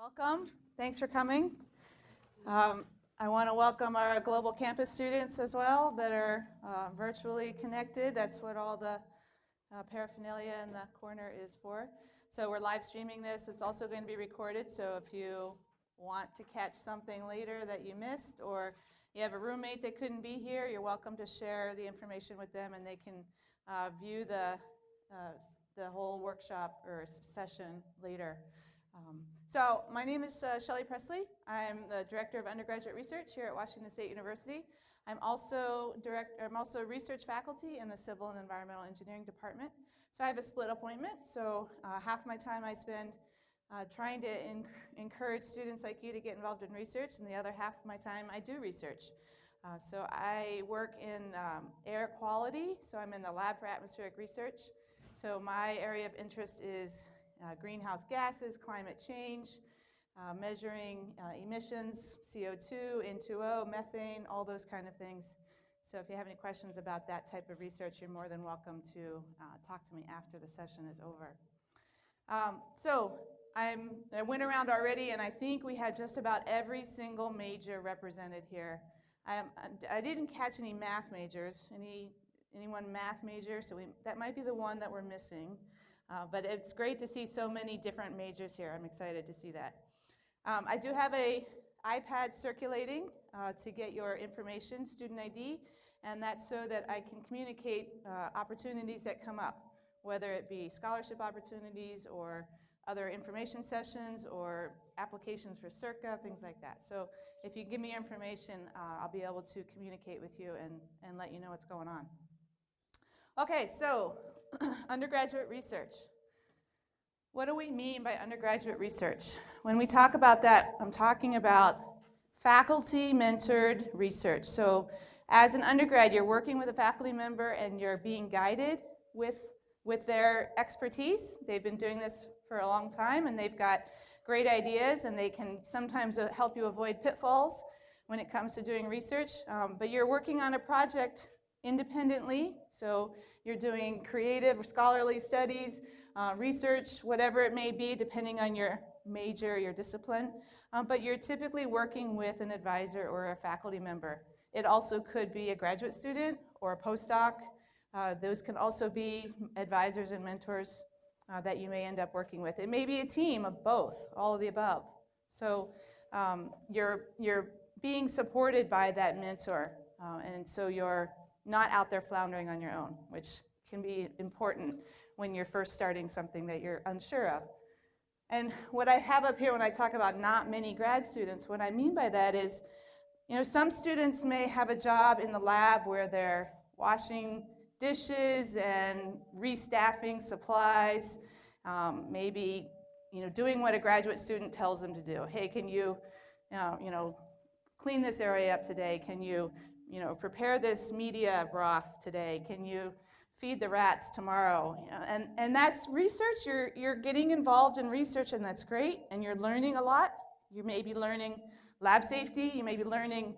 Welcome. Thanks for coming. I want to welcome our global campus students as well that are virtually connected. That's what all the paraphernalia in the corner is for. So we're live streaming this. It's also going to be recorded, so if you want to catch something later that you missed, or you have a roommate that couldn't be here, you're welcome to share the information with them, and they can view the whole workshop or session later. So my name is Shelly Presley. I'm the Director of Undergraduate Research here at Washington State University. I'm also research faculty in the Civil and Environmental Engineering Department. So I have a split appointment. So half my time I spend trying to encourage students like you to get involved in research, and the other half of my time I do research. So I work in air quality, so I'm in the lab for atmospheric research. So my area of interest is greenhouse gases, climate change, measuring emissions, CO2, N2O, methane, all those kind of things. So if you have any questions about that type of research, you're more than welcome to talk to me after the session is over. I went around already, and I think we had just about every single major represented here. I didn't catch any math majors. Anyone math major? So that might be the one that we're missing. But it's great to see so many different majors here. I'm excited to see that. I do have an iPad circulating to get your information, student ID, and that's so that I can communicate opportunities that come up, whether it be scholarship opportunities or other information sessions or applications for CERCA, things like that. So if you give me your information, I'll be able to communicate with you and let you know what's going on. Okay, so undergraduate research. What do we mean by undergraduate research? When we talk about that, I'm talking about faculty-mentored research. So as an undergrad, you're working with a faculty member and you're being guided with their expertise. They've been doing this for a long time and they've got great ideas, and they can sometimes help you avoid pitfalls when it comes to doing research. But you're working on a project independently, so you're doing creative or scholarly studies, research, whatever it may be, depending on your major, your discipline, but you're typically working with an advisor or a faculty member. It also could be a graduate student or a postdoc. Those can also be advisors and mentors that you may end up working with. It may be a team of both, all of the above. So you're being supported by that mentor, and so you're not out there floundering on your own, which can be important when you're first starting something that you're unsure of. And what I have up here when I talk about not many grad students, what I mean by that is, some students may have a job in the lab where they're washing dishes and restaffing supplies, maybe, doing what a graduate student tells them to do. Hey, can you, clean this area up today? Can you, prepare this media broth today? Can you feed the rats tomorrow? And that's research. You're getting involved in research, and that's great, and you're learning a lot. You may be learning lab safety. You may be learning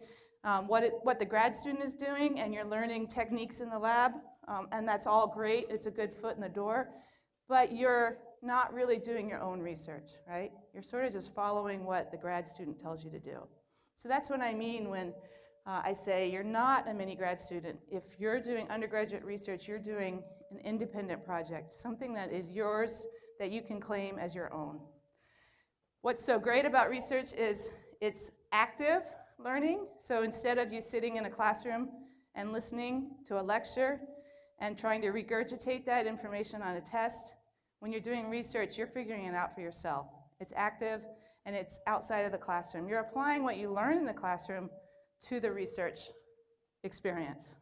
what the grad student is doing, and you're learning techniques in the lab, and that's all great. It's a good foot in the door, but you're not really doing your own research, right? You're sort of just following what the grad student tells you to do. So that's what I mean when I say you're not a mini grad student. If you're doing undergraduate research, you're doing an independent project, something that is yours that you can claim as your own. What's so great about research is it's active learning. So instead of you sitting in a classroom and listening to a lecture and trying to regurgitate that information on a test, when you're doing research, you're figuring it out for yourself. It's active and it's outside of the classroom. You're applying what you learn in the classroom to the research experience.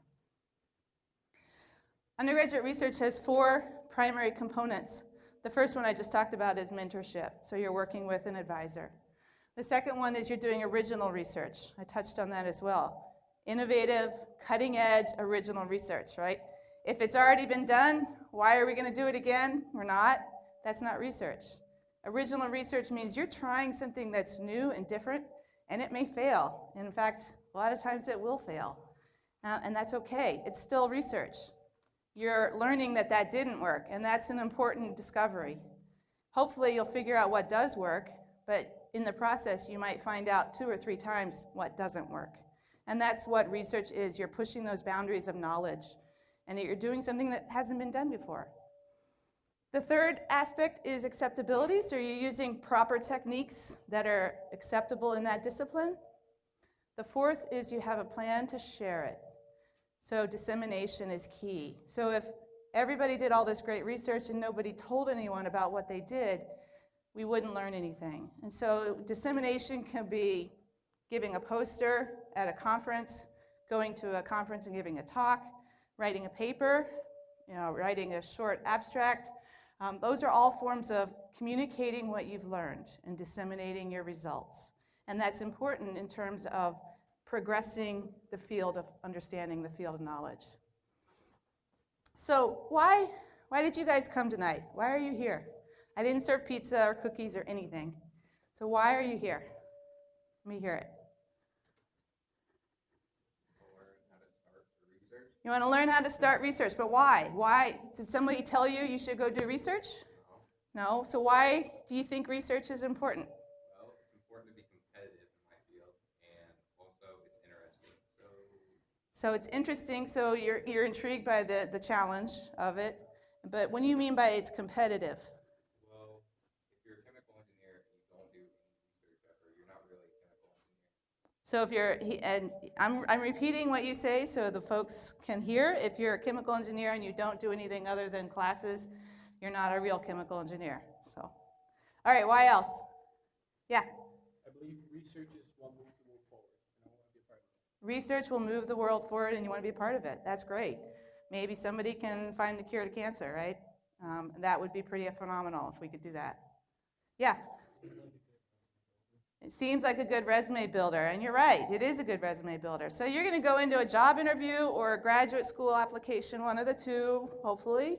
Undergraduate research has 4 primary components. The first one I just talked about is mentorship, so you're working with an advisor. The second one is you're doing original research. I touched on that as well. Innovative, cutting-edge, original research, right? If it's already been done, why are we going to do it again? We're not. That's not research. Original research means you're trying something that's new and different, and it may fail. In fact, a lot of times it will fail, and that's okay. It's still research. You're learning that didn't work, and that's an important discovery. Hopefully you'll figure out what does work, but in the process, you might find out 2 or 3 times what doesn't work. And that's what research is. You're pushing those boundaries of knowledge, and you're doing something that hasn't been done before. The third aspect is acceptability. So you're using proper techniques that are acceptable in that discipline. The fourth is you have a plan to share it. So dissemination is key. So if everybody did all this great research and nobody told anyone about what they did, we wouldn't learn anything. And so dissemination can be giving a poster at a conference, going to a conference and giving a talk, writing a paper, writing a short abstract. Those are all forms of communicating what you've learned and disseminating your results. And that's important in terms of progressing the field of understanding the field of knowledge. So why did you guys come tonight? Why are you here? I didn't serve pizza or cookies or anything. So why are you here? Let me hear it. You want to learn how to start research, but why? Why? Did somebody tell you you should go do research? No. So why do you think research is important? Well, it's important to be competitive in my field, and also it's interesting. So it's interesting, so you're intrigued by the challenge of it, but what do you mean by it's competitive? Well, if you're a chemical engineer and you don't do any research ever, you're not really a chemical engineer. So and I'm repeating what you say so the folks can hear. If you're a chemical engineer and you don't do anything other than classes, you're not a real chemical engineer. So, all right, why else? Yeah? I believe research is what moves the world forward, and I want to be a part of it. Research will move the world forward and you want to be a part of it. That's great. Maybe somebody can find the cure to cancer, right? That would be pretty phenomenal if we could do that. Yeah? It seems like a good resume builder, and you're right, it is a good resume builder. So you're going to go into a job interview or a graduate school application, one of the two, hopefully,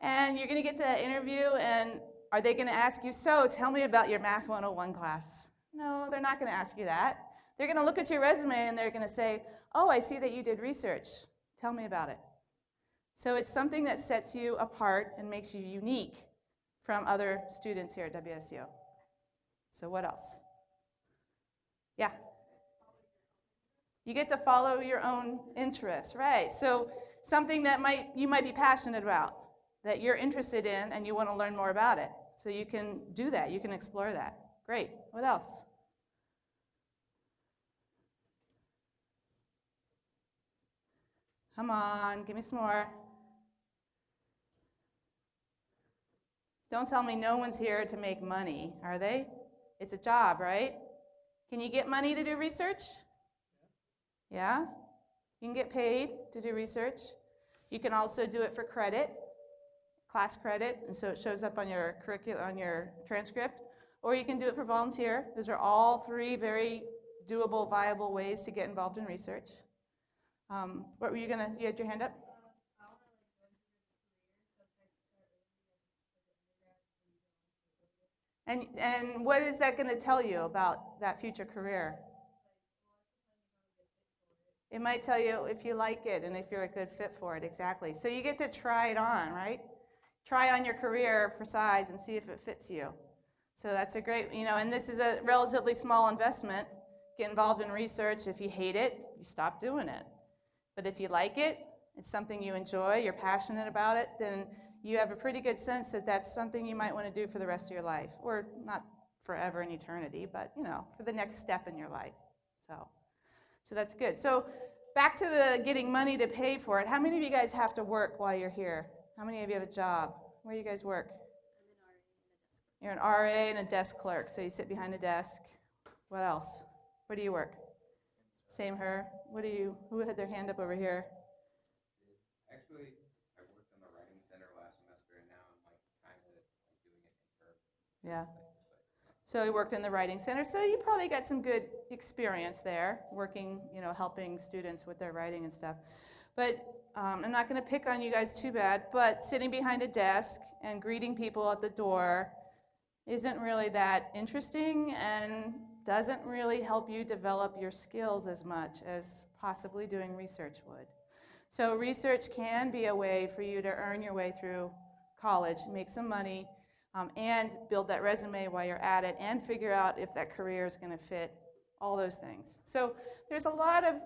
and you're going to get to that interview, and are they going to ask you, so tell me about your Math 101 class? No, they're not going to ask you that. They're going to look at your resume, and they're going to say, oh, I see that you did research. Tell me about it. So it's something that sets you apart and makes you unique from other students here at WSU. So what else? Yeah? You get to follow your own interests, right? So something that you might be passionate about, that you're interested in, and you want to learn more about it. So you can do that. You can explore that. Great. What else? Come on, give me some more. Don't tell me no one's here to make money, are they? It's a job, right? Can you get money to do research? Yeah? You can get paid to do research. You can also do it for credit, class credit, and so it shows up on your curriculum, on your transcript. Or you can do it for volunteer. Those are all three very doable, viable ways to get involved in research. What were you gonna? You had your hand up? And what is that going to tell you about that future career? It might tell you if you like it and if you're a good fit for it, exactly. So you get to try it on, right? Try on your career for size and see if it fits you. So that's a great, and this is a relatively small investment. Get involved in research. If you hate it, you stop doing it. But if you like it, it's something you enjoy, you're passionate about it, then you have a pretty good sense that that's something you might want to do for the rest of your life, or not forever in eternity, but for the next step in your life. So that's good. So back to the getting money to pay for it. How many of you guys have to work while you're here? How many of you have a job? Where do you guys work? You're an RA and a desk clerk, so you sit behind a desk. What else? Where do you work? Same her. Who had their hand up over here? Actually, I worked in the writing center last semester, and now I'm kind of doing it in term. Yeah. So you worked in the writing center, so you probably got some good experience there, working, helping students with their writing and stuff. But I'm not going to pick on you guys too bad, but sitting behind a desk and greeting people at the door isn't really that interesting and doesn't really help you develop your skills as much as possibly doing research would. So research can be a way for you to earn your way through college, make some money, and build that resume while you're at it, and figure out if that career is going to fit, all those things. So there's a lot of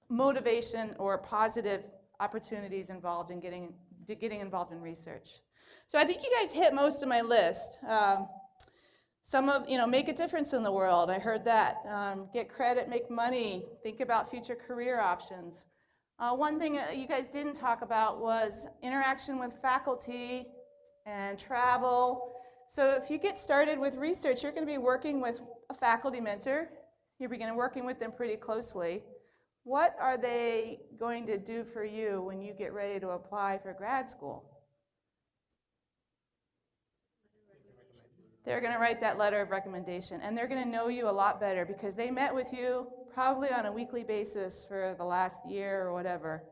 motivation or positive opportunities involved in getting involved in research. So I think you guys hit most of my list. Some of, make a difference in the world. I heard that. Get credit, make money, think about future career options. One thing you guys didn't talk about was interaction with faculty and travel. So if you get started with research, you're going to be working with a faculty mentor. You're beginning working with them pretty closely. What are they going to do for you when you get ready to apply for grad school? They're going to write that letter of recommendation, and they're going to know you a lot better because they met with you probably on a weekly basis for the last year or whatever,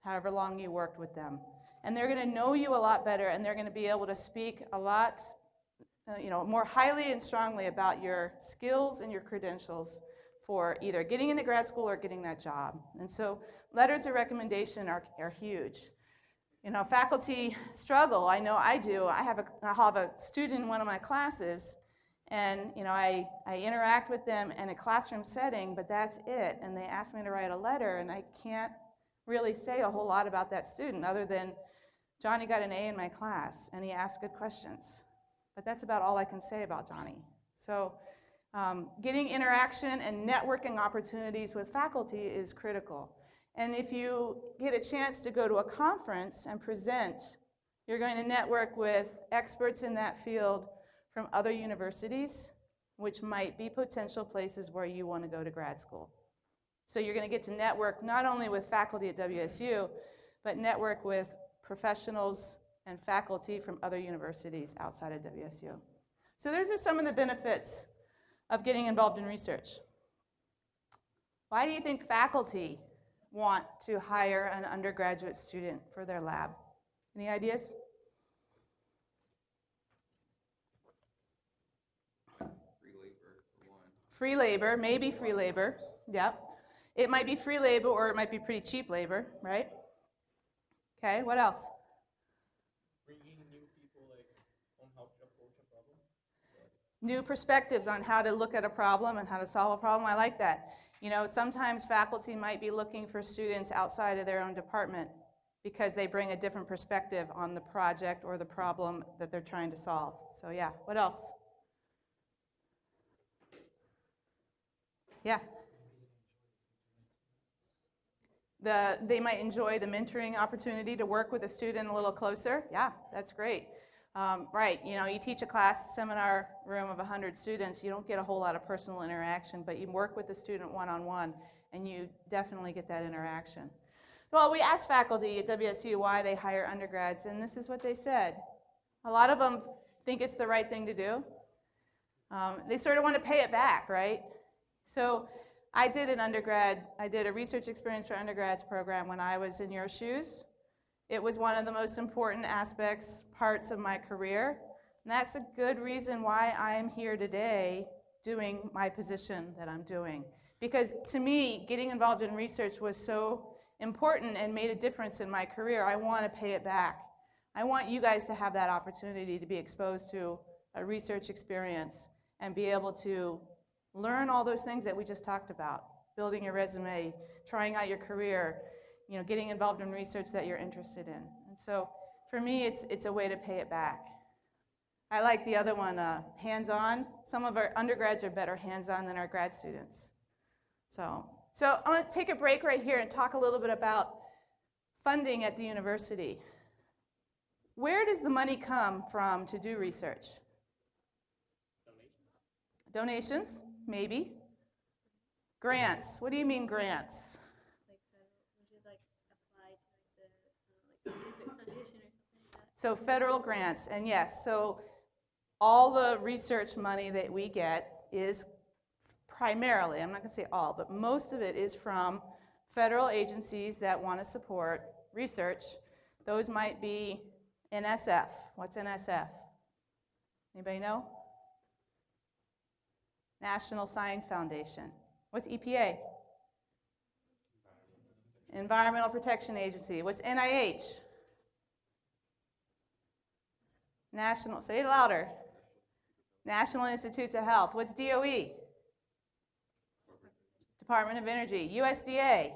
however long you worked with them. And they're going to know you a lot better, and they're going to be able to speak a lot more highly and strongly about your skills and your credentials for either getting into grad school or getting that job. And so letters of recommendation are huge. Faculty struggle. I know I do. I have a student in one of my classes, and I interact with them in a classroom setting, but that's it. And they ask me to write a letter, and I can't really say a whole lot about that student other than Johnny got an A in my class, and he asked good questions. But that's about all I can say about Johnny. So getting interaction and networking opportunities with faculty is critical. And if you get a chance to go to a conference and present, you're going to network with experts in that field from other universities, which might be potential places where you want to go to grad school. So you're going to get to network not only with faculty at WSU, but network with professionals and faculty from other universities outside of WSU. So those are some of the benefits of getting involved in research. Why do you think faculty want to hire an undergraduate student for their lab? Any ideas? Free labor, for one. Free labor, maybe free labor. Yep. It might be free labor or it might be pretty cheap labor, right? Okay, what else? Bringing new people on how to approach a problem. New perspectives on how to look at a problem and how to solve a problem. I like that. Sometimes faculty might be looking for students outside of their own department because they bring a different perspective on the project or the problem that they're trying to solve. So yeah, what else? Yeah. They might enjoy the mentoring opportunity to work with a student a little closer. Yeah, that's great. Right, you teach a class seminar room of 100 students, you don't get a whole lot of personal interaction, but you work with the student one-on-one, and you definitely get that interaction. Well, we asked faculty at WSU why they hire undergrads, and this is what they said. A lot of them think it's the right thing to do. They sort of want to pay it back, right? So I did a research experience for undergrads program when I was in your shoes. It was one of the most important parts of my career, and that's a good reason why I'm here today doing my position that I'm doing. Because to me, getting involved in research was so important and made a difference in my career. I want to pay it back. I want you guys to have that opportunity to be exposed to a research experience and be able to learn all those things that we just talked about, building your resume, trying out your career, getting involved in research that you're interested in. And so for me, it's a way to pay it back. I like the other one, hands-on. Some of our undergrads are better hands-on than our grad students. So I'm going to take a break right here and talk a little bit about funding at the university. Where does the money come from to do research? Donations, maybe. Grants. What do you mean grants? Would you apply to the scientific foundation or something like that? So federal grants, and yes, so all the research money that we get is primarily, I'm not going to say all, but most of it is from federal agencies that want to support research. Those might be NSF. What's NSF? Anybody know? National Science Foundation. What's EPA? Environmental Protection Agency. What's NIH? National, say it louder. National Institutes of Health. What's DOE? Department of Energy. USDA.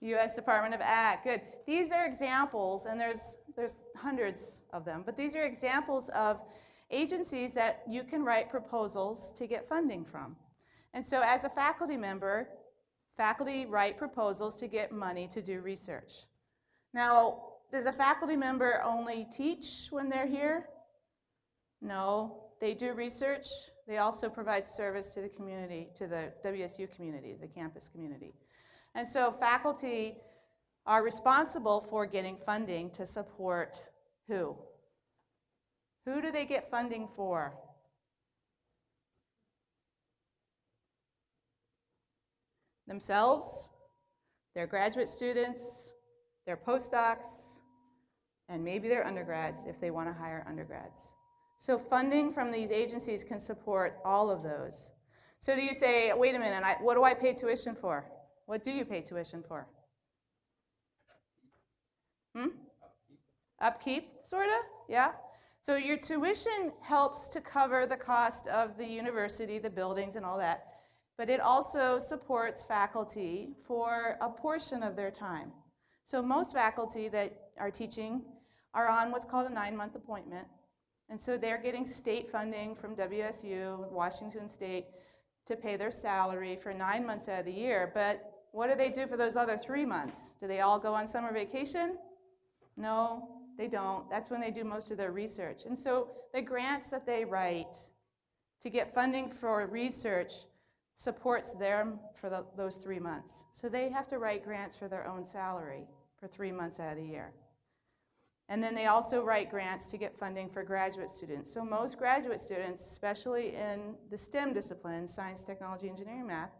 U.S. Department of Ag. Good. These are examples, and there's hundreds of them, but these are examples of agencies that you can write proposals to get funding from. And so as a faculty member, faculty write proposals to get money to do research. Now, does a faculty member only teach when they're here? No, they do research. They also provide service to the community, to the WSU community, the campus community. And so faculty are responsible for getting funding to support who? Who do they get funding for? Themselves, their graduate students, their postdocs, and maybe their undergrads if they want to hire undergrads. So funding from these agencies can support all of those. So do you say, wait a minute, what do I pay tuition for? What do you pay tuition for? Upkeep, sort of, yeah. So your tuition helps to cover the cost of the university, the buildings and all that, but it also supports faculty for a portion of their time. So most faculty that are teaching are on what's called a 9-month appointment, and so they're getting state funding from WSU, Washington State, to pay their salary for 9 months out of the year, but what do they do for those other 3 months? Do they all go on summer vacation? No, they don't. That's when they do most of their research. And so the grants that they write to get funding for research supports them for those 3 months. So they have to write grants for their own salary for 3 months out of the year. And then they also write grants to get funding for graduate students. So most graduate students, especially in the STEM disciplines, science, technology, engineering, math,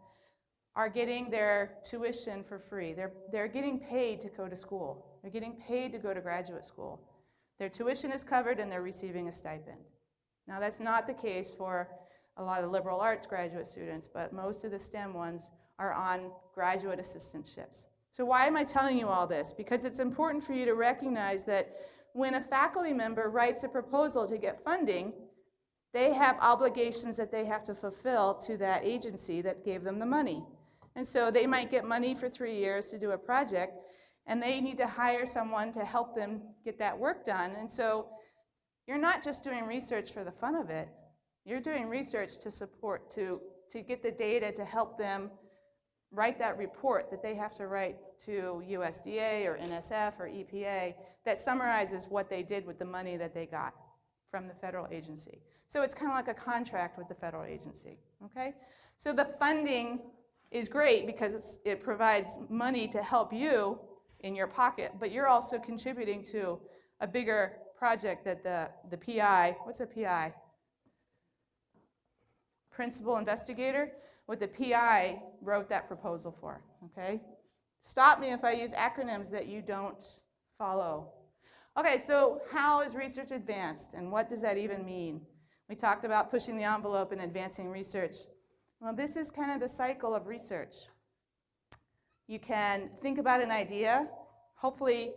are getting their tuition for free. They're getting paid to go to school. They're getting paid to go to graduate school. Their tuition is covered and they're receiving a stipend. Now that's not the case for a lot of liberal arts graduate students, but most of the STEM ones are on graduate assistantships. So why am I telling you all this? Because it's important for you to recognize that when a faculty member writes a proposal to get funding, they have obligations that they have to fulfill to that agency that gave them the money. And so they might get money for 3 years to do a project, and they need to hire someone to help them get that work done. And so you're not just doing research for the fun of it. You're doing research to support, to get the data to help them write that report that they have to write to USDA or NSF or EPA that summarizes what they did with the money that they got from the federal agency. So it's kind of like a contract with the federal agency, okay? So the funding is great because it provides money to help you in your pocket, but you're also contributing to a bigger project that the PI, what's a PI? Principal investigator, what the PI wrote that proposal for, okay? Stop me if I use acronyms that you don't follow. Okay, so how is research advanced, and what does that even mean? We talked about pushing the envelope and advancing research. Well, this is kind of the cycle of research. You can think about an idea, hopefully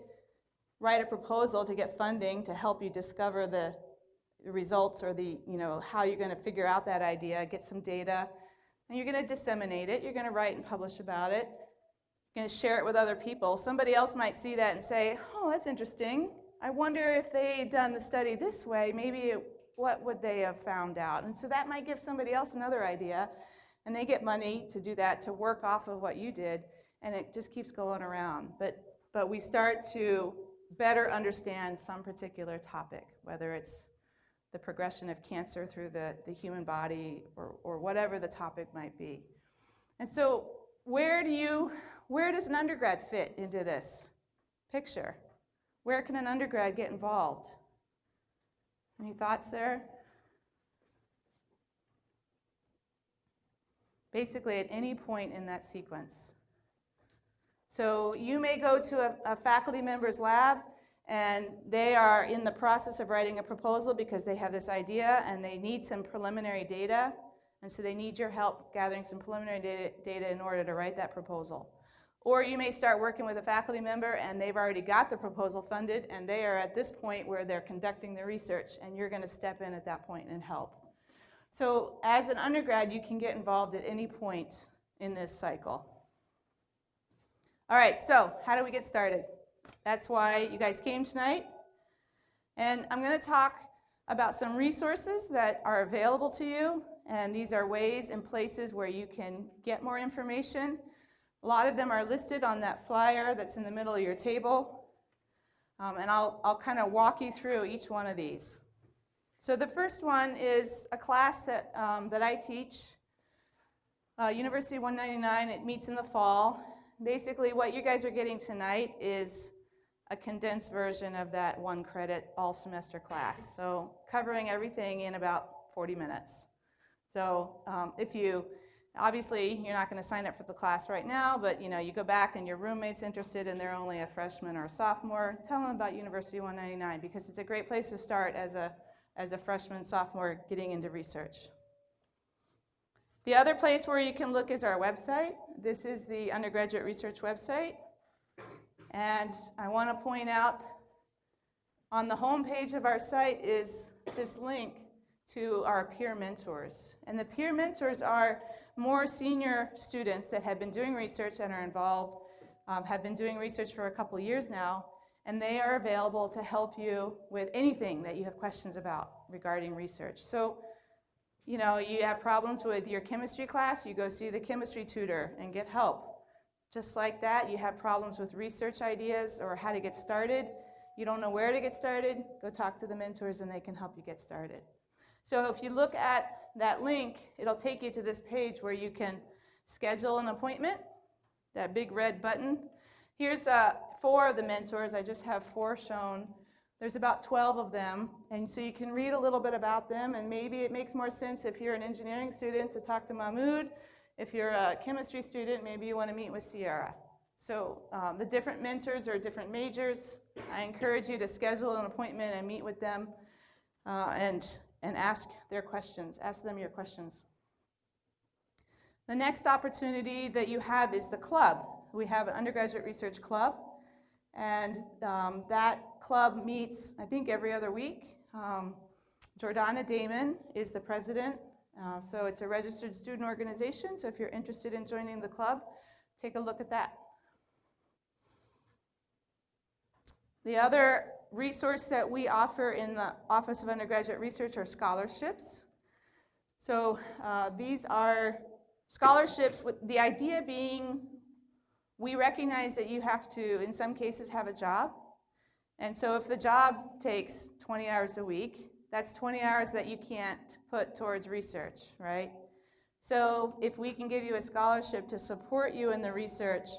write a proposal to get funding to help you discover the results or how you're going to figure out that idea, get some data, and you're going to disseminate it. You're going to write and publish about it. You're going to share it with other people. Somebody else might see that and say, oh, that's interesting. I wonder if they had done the study this way, what would they have found out? And so that might give somebody else another idea, and they get money to do that, to work off of what you did, and it just keeps going around. But we start to better understand some particular topic, whether it's the progression of cancer through the human body or whatever the topic might be. And so where does an undergrad fit into this picture? Where can an undergrad get involved? Any thoughts there? Basically at any point in that sequence. So you may go to a faculty member's lab and they are in the process of writing a proposal because they have this idea and they need some preliminary data, and so they need your help gathering some preliminary data in order to write that proposal. Or you may start working with a faculty member and they've already got the proposal funded and they are at this point where they're conducting the research and you're going to step in at that point and help. So as an undergrad, you can get involved at any point in this cycle. All right, so how do we get started? That's why you guys came tonight. And I'm going to talk about some resources that are available to you. And these are ways and places where you can get more information. A lot of them are listed on that flyer that's in the middle of your table. And I'll kind of walk you through each one of these. So the first one is a class that I teach, University 199. It meets in the fall. Basically, what you guys are getting tonight is a condensed version of that 1 credit all semester class. So covering everything in about 40 minutes. So obviously you're not going to sign up for the class right now, but you go back and your roommate's interested and they're only a freshman or a sophomore, tell them about University 199 because it's a great place to start as a freshman, sophomore getting into research. The other place where you can look is our website. This is the undergraduate research website. And I want to point out on the home page of our site is this link to our peer mentors. And the peer mentors are more senior students that have been doing research and are involved, have been doing research for a couple years now, and they are available to help you with anything that you have questions about regarding research. So, you have problems with your chemistry class, you go see the chemistry tutor and get help. Just like that, you have problems with research ideas or how to get started. You don't know where to get started, go talk to the mentors and they can help you get started. So if you look at that link, it'll take you to this page where you can schedule an appointment, that big red button. Here's 4 of the mentors. I just have 4 shown. There's about 12 of them, and so you can read a little bit about them, and maybe it makes more sense if you're an engineering student to talk to Mahmoud. If you're a chemistry student, maybe you want to meet with Sierra. So the different mentors are different majors. I encourage you to schedule an appointment and meet with them and ask their questions. Ask them your questions. The next opportunity that you have is the club. We have an undergraduate research club, and that club meets, I think, every other week. Jordana Damon is the president, so it's a registered student organization, so if you're interested in joining the club, take a look at that. The other resource that we offer in the Office of Undergraduate Research are scholarships. So these are scholarships with the idea being we recognize that you have to, in some cases, have a job. And so if the job takes 20 hours a week, that's 20 hours that you can't put towards research, right? So if we can give you a scholarship to support you in the research,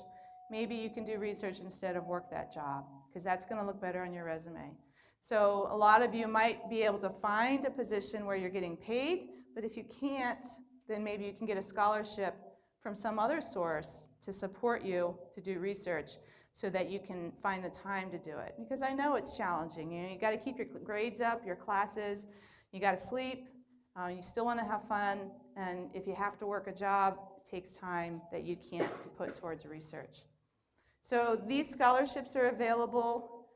maybe you can do research instead of work that job, because that's going to look better on your resume. So a lot of you might be able to find a position where you're getting paid, but if you can't, then maybe you can get a scholarship from some other source to support you to do research so that you can find the time to do it. Because I know it's challenging. You got to keep your grades up, your classes, you got to sleep, you still want to have fun, and if you have to work a job, it takes time that you can't put towards research. So these scholarships are available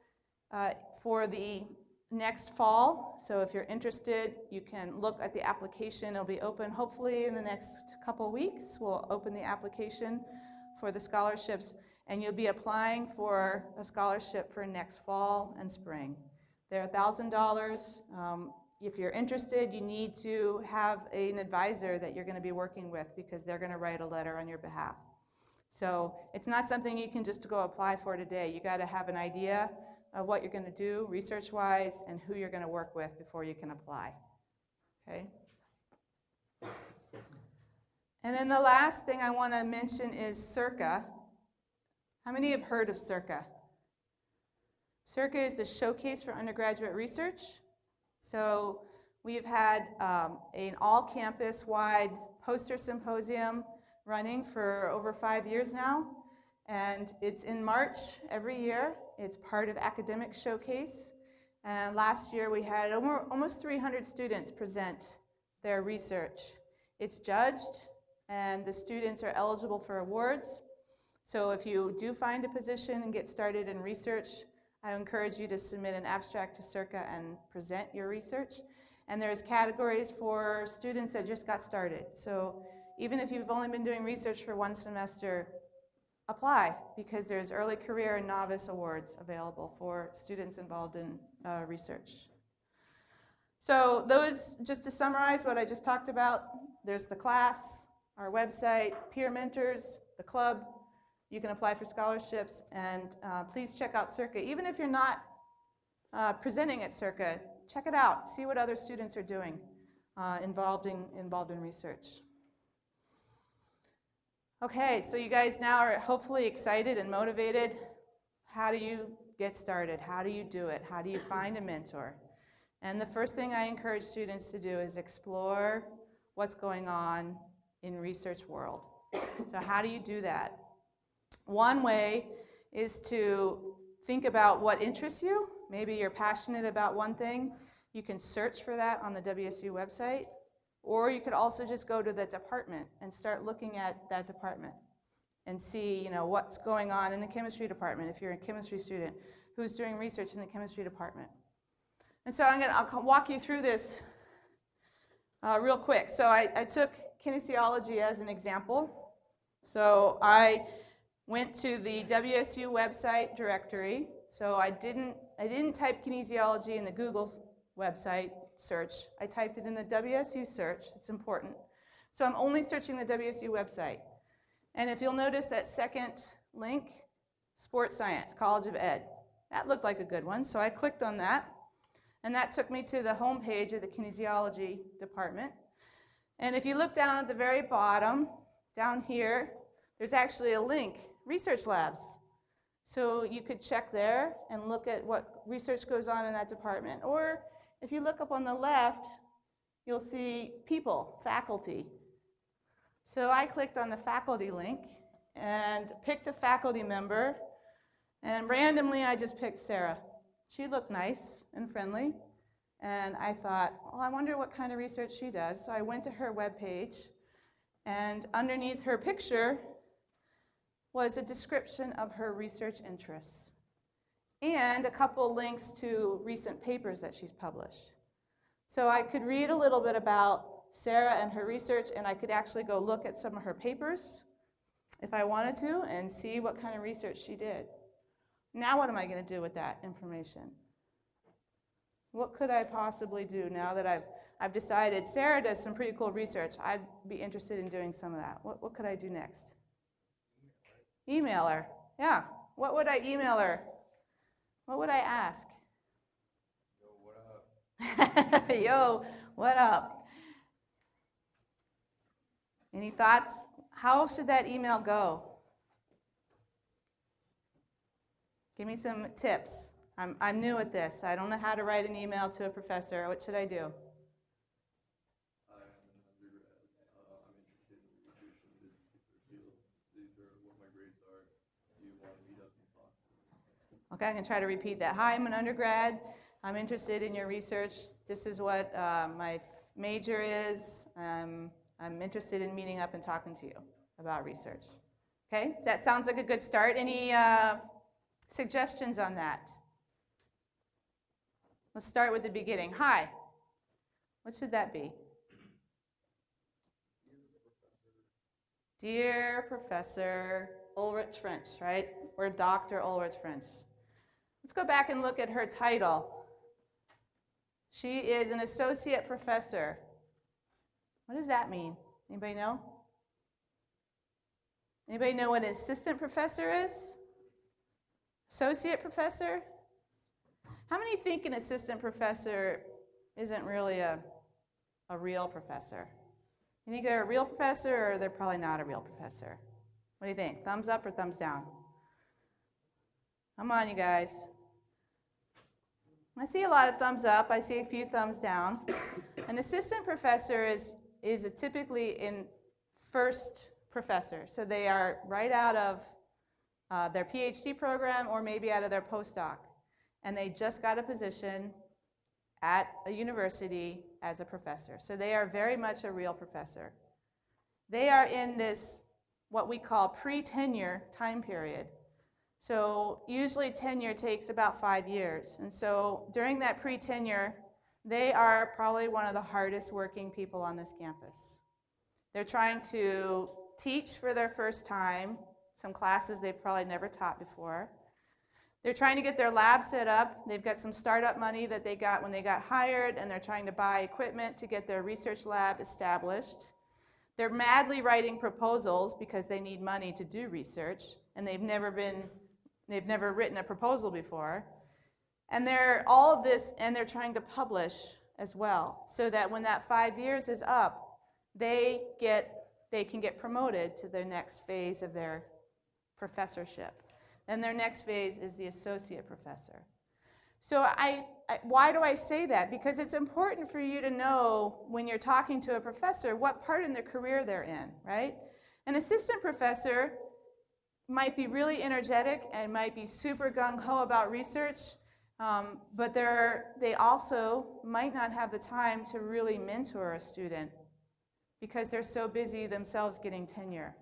for the next fall. So if you're interested, you can look at the application. It'll be open hopefully in the next couple weeks. We'll open the application for the scholarships, and you'll be applying for a scholarship for next fall and spring. They're $1,000. If you're interested, you need to have an advisor that you're going to be working with because they're going to write a letter on your behalf. So it's not something you can just go apply for today. You got to have an idea of what you're going to do research-wise and who you're going to work with before you can apply. Okay? And then the last thing I want to mention is CIRCA. How many have heard of CIRCA? CIRCA is the Showcase for Undergraduate Research. So we've had an all-campus-wide poster symposium running for over 5 years now, and it's in March every year. It's part of Academic Showcase, and last year we had almost 300 students present their research. It's judged, and the students are eligible for awards, So if you do find a position and get started in research, I encourage you to submit an abstract to CIRCA and present your research. And there's categories for students that just got started. So even if you've only been doing research for one semester, apply, because there's early career and novice awards available for students involved in research. So those, just to summarize what I just talked about, there's the class, our website, peer mentors, the club. You can apply for scholarships, and please check out CIRCA. Even if you're not presenting at CIRCA, check it out. See what other students are doing involved in research. Okay, so you guys now are hopefully excited and motivated. How do you get started? How do you do it? How do you find a mentor? And the first thing I encourage students to do is explore what's going on in research world. So how do you do that? One way is to think about what interests you. Maybe you're passionate about one thing. You can search for that on the WSU website. Or you could also just go to the department and start looking at that department and see, what's going on in the chemistry department. If you're a chemistry student, who's doing research in the chemistry department. And so I'll walk you through this real quick. So I took kinesiology as an example. So I went to the WSU website directory. So I didn't type kinesiology in the Google website search. I typed it in the WSU search. It's important. So I'm only searching the WSU website. And if you'll notice that second link, Sports Science, College of Ed. That looked like a good one, so I clicked on that. And that took me to the home page of the kinesiology department. And if you look down at the very bottom, down here, there's actually a link, Research Labs. So you could check there and look at what research goes on in that department. Or if you look up on the left, you'll see people, faculty. So I clicked on the faculty link and picked a faculty member. And randomly, I just picked Sarah. She looked nice and friendly. And I thought, I wonder what kind of research she does. So I went to her webpage. And underneath her picture was a description of her research interests and a couple links to recent papers that she's published. So I could read a little bit about Sarah and her research, and I could actually go look at some of her papers if I wanted to and see what kind of research she did. Now what am I going to do with that information? What could I possibly do now that I've decided Sarah does some pretty cool research? I'd be interested in doing some of that. What could I do next? Email her. Yeah. What would I email her? What would I ask? Yo, what up? Yo, what up? Any thoughts? How should that email go? Give me some tips. I'm new at this. I don't know how to write an email to a professor. What should I do? I'm an undergrad. I'm interested in research in this particular field. These are what my grades are. Do you want to meet up and talk? Okay, I can try to repeat that. Hi, I'm an undergrad. I'm interested in your research. This is what my major is. I'm interested in meeting up and talking to you about research. Okay, that sounds like a good start. Any suggestions on that? Let's start with the beginning. Hi. What should that be? Dear Professor Ulrich French, right? Or Dr. Ulrich French. Let's go back and look at her title. She is an associate professor. What does that mean? Anybody know? Anybody know what an assistant professor is? Associate professor? How many think an assistant professor isn't really a real professor? You think they're a real professor, or they're probably not a real professor? What do you think? Thumbs up or thumbs down? Come on, you guys. I see a lot of thumbs up. I see a few thumbs down. An assistant professor is typically in first professor. So they are right out of their PhD program or maybe out of their postdoc. And they just got a position at a university as a professor. So they are very much a real professor. They are in this what we call pre-tenure time period. So usually tenure takes about 5 years. And so during that pre-tenure, they are probably one of the hardest working people on this campus. They're trying to teach for their first time, some classes they've probably never taught before. They're trying to get their lab set up. They've got some startup money that they got when they got hired, and they're trying to buy equipment to get their research lab established. They're madly writing proposals because they need money to do research, and they've never written a proposal before. And they're all of this, and they're trying to publish as well, so that when that 5 years is up, they can get promoted to their next phase of their professorship. Then their next phase is the associate professor. So why do I say that? Because it's important for you to know when you're talking to a professor what part in their career they're in, right? An assistant professor might be really energetic and might be super gung-ho about research, but they also might not have the time to really mentor a student because they're so busy themselves getting tenure.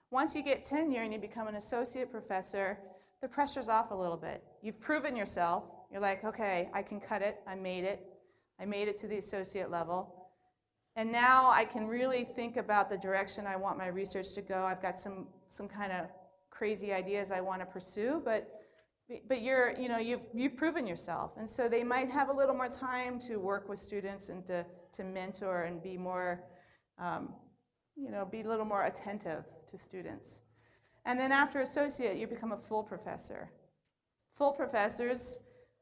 Once you get tenure and you become an associate professor, the pressure's off a little bit. You've proven yourself. You're like, okay, I can cut it. I made it. I made it to the associate level. And now I can really think about the direction I want my research to go. I've got some kind of crazy ideas I want to pursue, but you've proven yourself. And so they might have a little more time to work with students and to mentor and be more, be a little more attentive to students. And then after associate, you become a full professor. Full professors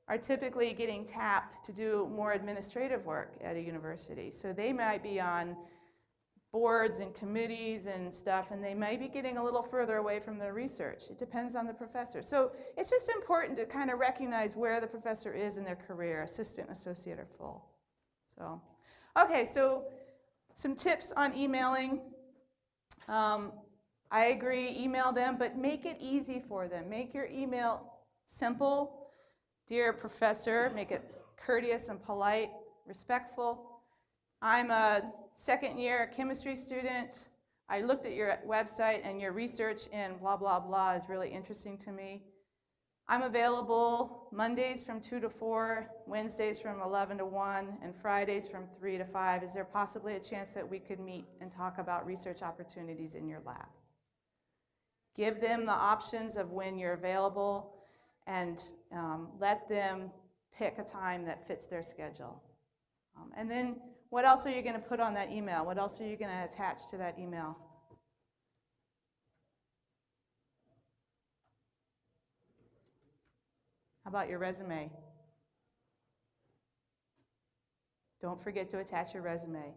are typically getting tapped to do more administrative work at a university. So they might be on boards and committees and stuff, and they might be getting a little further away from their research. It depends on the professor. So it's just important to kind of recognize where the professor is in their career, assistant, associate, or full. So, okay, so some tips on emailing. I agree, email them, but make it easy for them. Make your email simple. Dear professor, make it courteous and polite, respectful. I'm a second-year chemistry student. I looked at your website, and your research in blah, blah, blah is really interesting to me. I'm available Mondays from 2 to 4, Wednesdays from 11 to 1, and Fridays from 3 to 5. Is there possibly a chance that we could meet and talk about research opportunities in your lab? Give them the options of when you're available, and let them pick a time that fits their schedule. And then what else are you going to put on that email? What else are you going to attach to that email? How about your resume? Don't forget to attach your resume.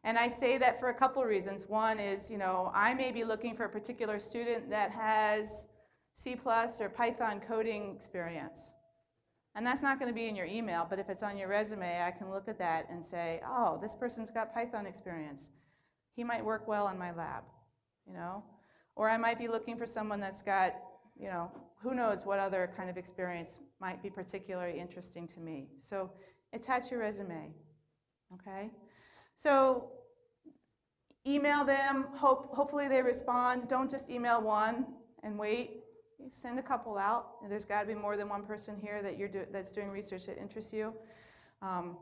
And I say that for a couple reasons. One is, I may be looking for a particular student that has C+ or Python coding experience. And that's not going to be in your email, but if it's on your resume, I can look at that and say, oh, this person's got Python experience. He might work well in my lab, Or I might be looking for someone that's got, who knows what other kind of experience might be particularly interesting to me. So attach your resume, okay? So email them, hopefully they respond. Don't just email one and wait. Send a couple out. There's got to be more than one person here that's doing research that interests you. And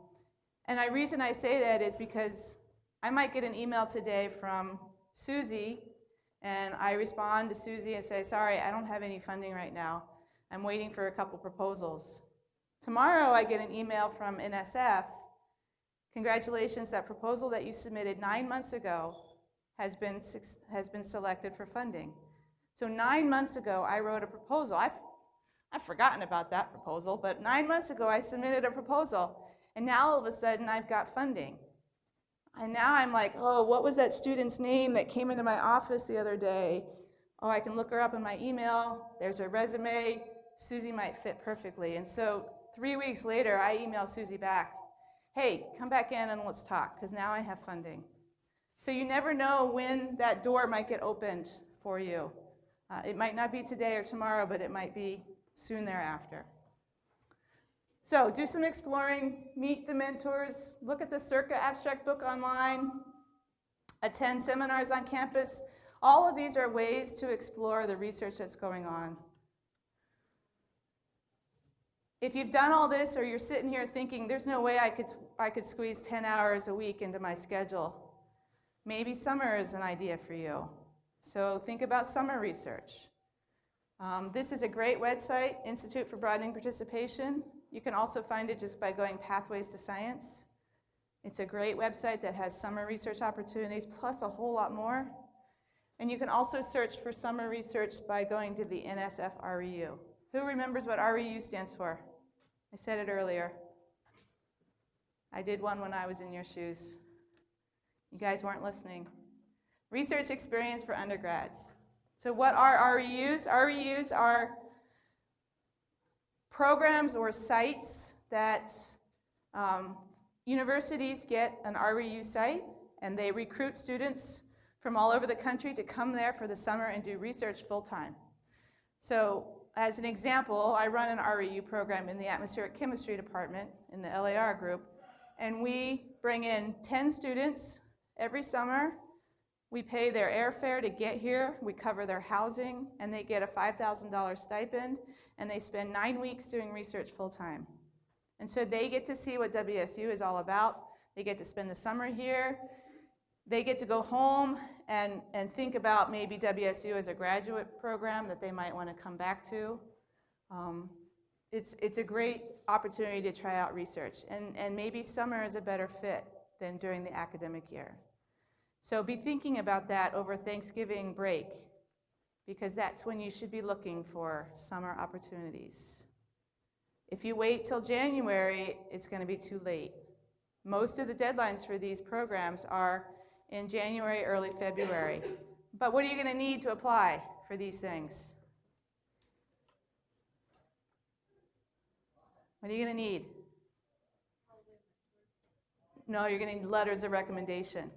the reason I say that is because I might get an email today from Susie, and I respond to Susie and say, sorry, I don't have any funding right now. I'm waiting for a couple proposals. Tomorrow I get an email from NSF. Congratulations, that proposal that you submitted 9 months ago has been selected for funding. So 9 months ago, I wrote a proposal. I've forgotten about that proposal, but 9 months ago, I submitted a proposal, and now all of a sudden, I've got funding. And now I'm like, oh, what was that student's name that came into my office the other day? Oh, I can look her up in my email. There's her resume. Susie might fit perfectly. And so 3 weeks later, I email Susie back, hey, come back in and let's talk, because now I have funding. So you never know when that door might get opened for you. It might not be today or tomorrow, but it might be soon thereafter. So do some exploring, meet the mentors, look at the Circa abstract book online, attend seminars on campus. All of these are ways to explore the research that's going on. If you've done all this, or you're sitting here thinking, there's no way I could squeeze 10 hours a week into my schedule, maybe summer is an idea for you. So think about summer research. This is a great website, Institute for Broadening Participation. You can also find it just by going Pathways to Science. It's a great website that has summer research opportunities, plus a whole lot more. And you can also search for summer research by going to the NSF REU. Who remembers what REU stands for? I said it earlier. I did one when I was in your shoes. You guys weren't listening. Research experience for undergrads. So what are REUs? REUs are programs or sites that universities get an REU site, and they recruit students from all over the country to come there for the summer and do research full-time. So as an example, I run an REU program in the atmospheric chemistry department in the LAR group, and we bring in 10 students every summer. We pay their airfare to get here, we cover their housing, and they get a $5,000 stipend, and they spend 9 weeks doing research full-time. And so they get to see what WSU is all about. They get to spend the summer here. They get to go home and think about maybe WSU as a graduate program that they might want to come back to. It's a great opportunity to try out research, and maybe summer is a better fit than during the academic year. So be thinking about that over Thanksgiving break, because that's when you should be looking for summer opportunities. If you wait till January, it's going to be too late. Most of the deadlines for these programs are in January, early February. But what are you going to need to apply for these things? What are you going to need? No, you're going to need letters of recommendation.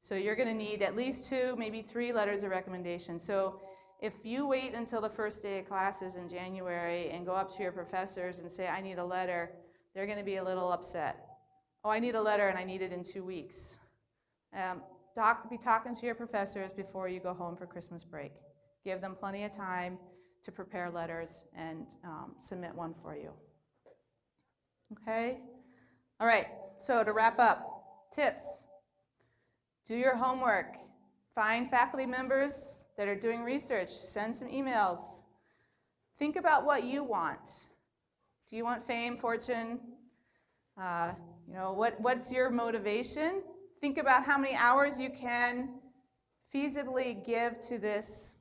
So you're going to need at least 2, maybe 3 letters of recommendation. So if you wait until the first day of classes in January and go up to your professors and say, I need a letter, they're going to be a little upset. Oh, I need a letter and I need it in 2 weeks. Be talking to your professors before you go home for Christmas break. Give them plenty of time to prepare letters and submit one for you. Okay? All right, so to wrap up, tips. Do your homework. Find faculty members that are doing research. Send some emails. Think about what you want. Do you want fame, fortune? What's your motivation? Think about how many hours you can feasibly give to this.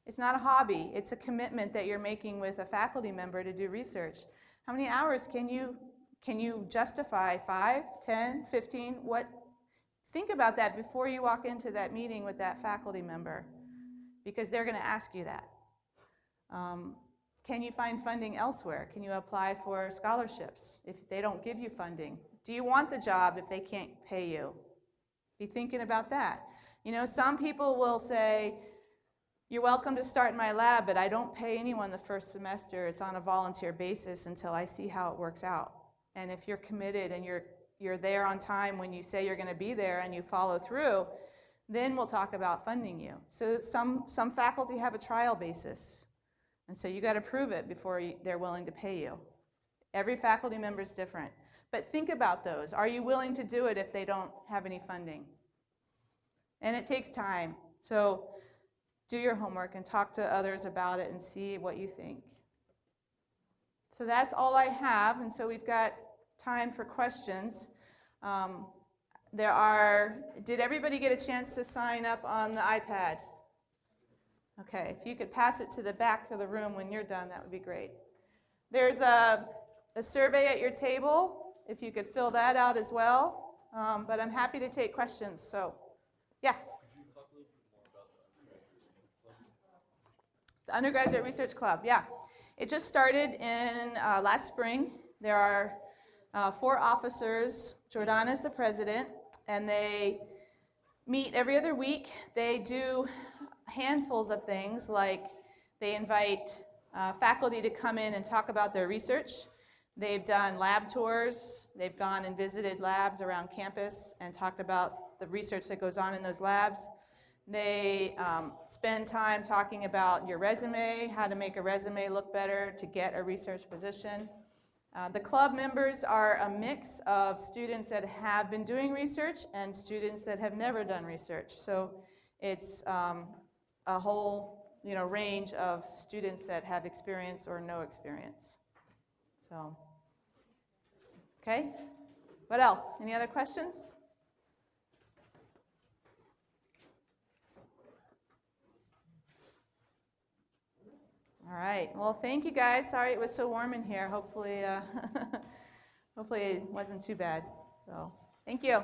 It's not a hobby. It's a commitment that you're making with a faculty member to do research. How many hours can you justify? 5, 10, 15? What? Think about that before you walk into that meeting with that faculty member, because they're going to ask you that. Can you find funding elsewhere? Can you apply for scholarships if they don't give you funding? Do you want the job if they can't pay you? Be thinking about that. Some people will say, you're welcome to start in my lab, but I don't pay anyone the first semester. It's on a volunteer basis until I see how it works out. And if you're committed and you're there on time when you say you're going to be there and you follow through, then we'll talk about funding you. So some faculty have a trial basis, and so you got to prove it before they're willing to pay you. Every faculty member is different. But think about those. Are you willing to do it if they don't have any funding? And it takes time. So do your homework and talk to others about it and see what you think. So that's all I have, and so we've got time for questions. Did everybody get a chance to sign up on the iPad? Okay, if you could pass it to the back of the room when you're done, that would be great. There's a survey at your table, if you could fill that out as well, but I'm happy to take questions, so yeah. Could you talk a little bit more about the The Undergraduate Undergraduate Research Club? Research Club, yeah. It just started in last spring. There are 4 officers. Jordana is the president, and they meet every other week. They do handfuls of things, like they invite faculty to come in and talk about their research. They've done lab tours. They've gone and visited labs around campus and talked about the research that goes on in those labs. They spend time talking about your resume, how to make a resume look better to get a research position. The club members are a mix of students that have been doing research and students that have never done research. So it's a whole range of students that have experience or no experience. So, okay. What else? Any other questions? All right. Well, thank you guys. Sorry it was so warm in here. Hopefully, hopefully it wasn't too bad. So, thank you.